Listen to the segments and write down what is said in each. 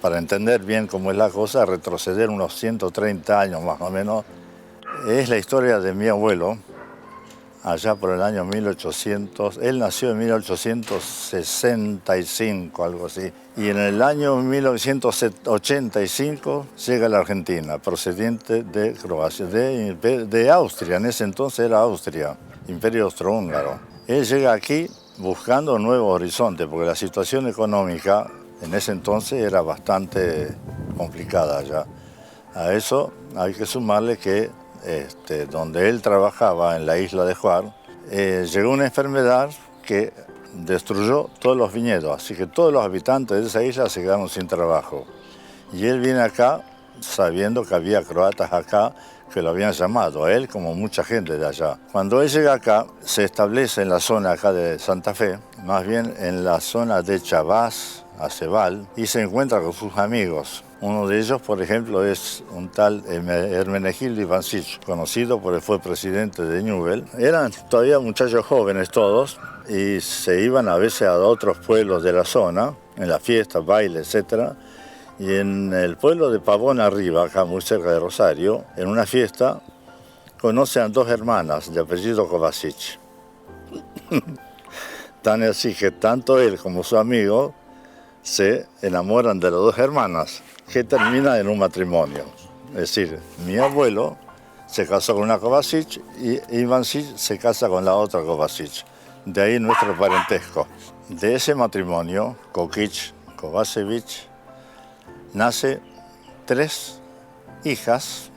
para entender bien cómo es la cosa, retroceder unos 130 años más o menos. Es la historia de mi abuelo, allá por el año 1800. Él nació en 1865, algo así. Y en el año 1985 llega a la Argentina, procedente de Croacia, de Austria. En ese entonces era Austria, Imperio Austrohúngaro. Él llega aquí buscando un nuevo horizonte, porque la situación económica en ese entonces era bastante complicada ya. A eso hay que sumarle que donde él trabajaba, en la isla de Hvar, llegó una enfermedad que destruyó todos los viñedos, así que todos los habitantes de esa isla se quedaron sin trabajo. Y él viene acá sabiendo que había croatas acá que lo habían llamado, a él como mucha gente de allá. Cuando él llega acá, se establece en la zona acá de Santa Fe, más bien en la zona de Chavás, Aceval, y se encuentra con sus amigos. Uno de ellos, por ejemplo, es un tal Hermenegildo Ivancic, conocido porque fue presidente de Newell. Eran todavía muchachos jóvenes todos y se iban a veces a otros pueblos de la zona, en las fiestas, bailes, etc. Y en el pueblo de Pavón Arriba, acá muy cerca de Rosario, en una fiesta, conocen a dos hermanas de apellido Kovacic. Tan así que tanto él como su amigo se enamoran de las dos hermanas, que termina en un matrimonio. Es decir, mi abuelo se casó con una Kovacic y Ivancic se casa con la otra Kovacic. De ahí nuestro parentesco. De ese matrimonio, Kokic-Kovacevic, nace 3 hijas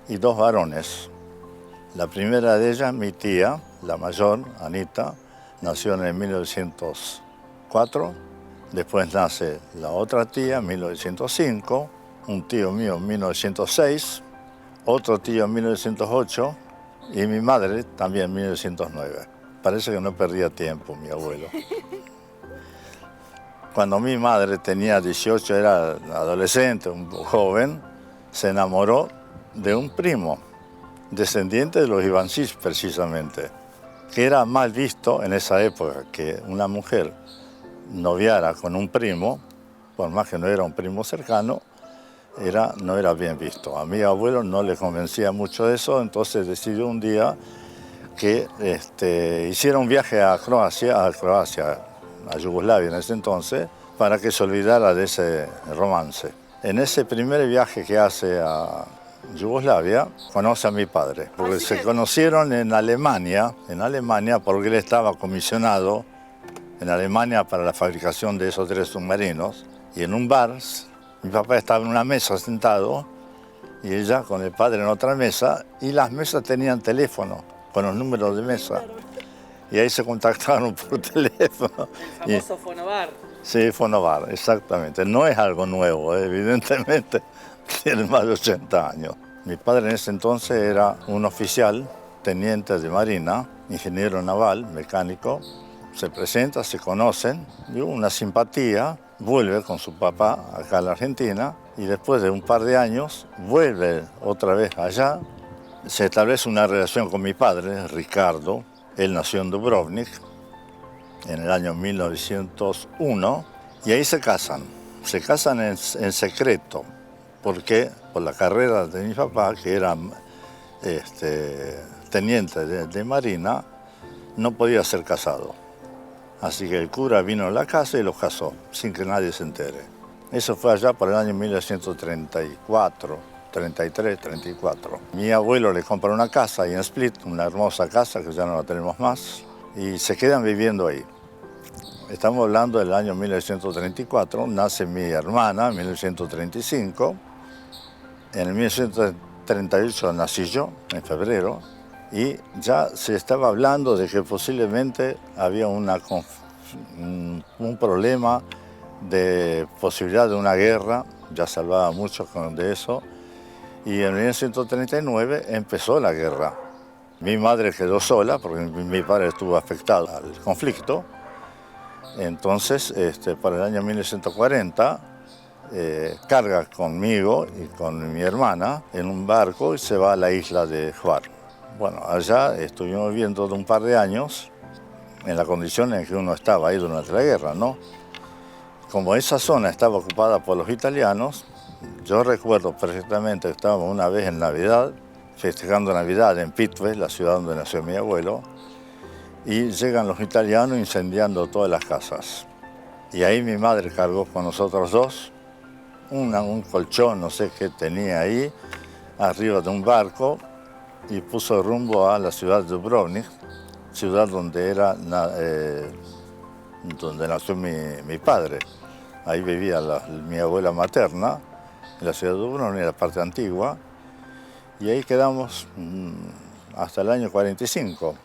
y 2 varones. La primera de ellas, mi tía, la mayor, Anita, nació en 1904. Después nace la otra tía en 1905, un tío mío en 1906, otro tío en 1908 y mi madre también en 1909. Parece que no perdía tiempo mi abuelo. Cuando mi madre tenía 18, era adolescente, un joven, se enamoró de un primo, descendiente de los Ivancic precisamente, que era mal visto en esa época que una mujer noviara con un primo, por más que no era un primo cercano, no era bien visto. A mi abuelo no le convencía mucho eso, entonces decidió un día que hiciera un viaje a Croacia, a Yugoslavia en ese entonces, para que se olvidara de ese romance. En ese primer viaje que hace a Yugoslavia, conoce a mi padre, porque se conocieron en Alemania porque él estaba comisionado en Alemania para la fabricación de esos 3 submarinos, y en un bar, mi papá estaba en una mesa sentado y ella con el padre en otra mesa, y las mesas tenían teléfono con los números de mesa, y ahí se contactaron por teléfono. El famoso Fonobar. Sí, Fonobar, exactamente. No es algo nuevo, evidentemente tiene más de 80 años. Mi padre en ese entonces era un oficial, teniente de marina, ingeniero naval, mecánico. Se presenta, se conocen, y hubo una simpatía, vuelve con su papá acá a la Argentina y después de un par de años vuelve otra vez allá. Se establece una relación con mi padre, Ricardo. Él nació en Dubrovnik en el año 1901 y ahí se casan. Se casan en secreto, porque por la carrera de mi papá, que era teniente de marina, no podía ser casado. Así que el cura vino a la casa y los casó, sin que nadie se entere. Eso fue allá por el año 1934, 33, 34. Mi abuelo le compra una casa ahí en Split, una hermosa casa que ya no la tenemos más, y se quedan viviendo ahí. Estamos hablando del año 1934, nace mi hermana en 1935, en el 1938 nací yo, en febrero, y ya se estaba hablando de que posiblemente había un problema de posibilidad de una guerra, ya se hablaba mucho de eso, y en 1939 empezó la guerra. Mi madre quedó sola porque mi padre estuvo afectado al conflicto. Entonces, para el año 1940, carga conmigo y con mi hermana en un barco y se va a la isla de Hvar. Bueno, allá estuvimos viviendo un par de años en la condición en que uno estaba ahí durante la guerra, ¿no? como esa zona estaba ocupada por los italianos, yo recuerdo perfectamente que estábamos una vez en Navidad, festejando Navidad en Pitve, la ciudad donde nació mi abuelo, y llegan los italianos incendiando todas las casas. Y ahí mi madre cargó con nosotros dos un colchón, no sé qué tenía ahí, arriba de un barco, y puso rumbo a la ciudad de Dubrovnik, ciudad donde donde nació mi padre. Ahí vivía mi abuela materna, en la ciudad de Dubrovnik, en la parte antigua, y ahí quedamos hasta el año 45.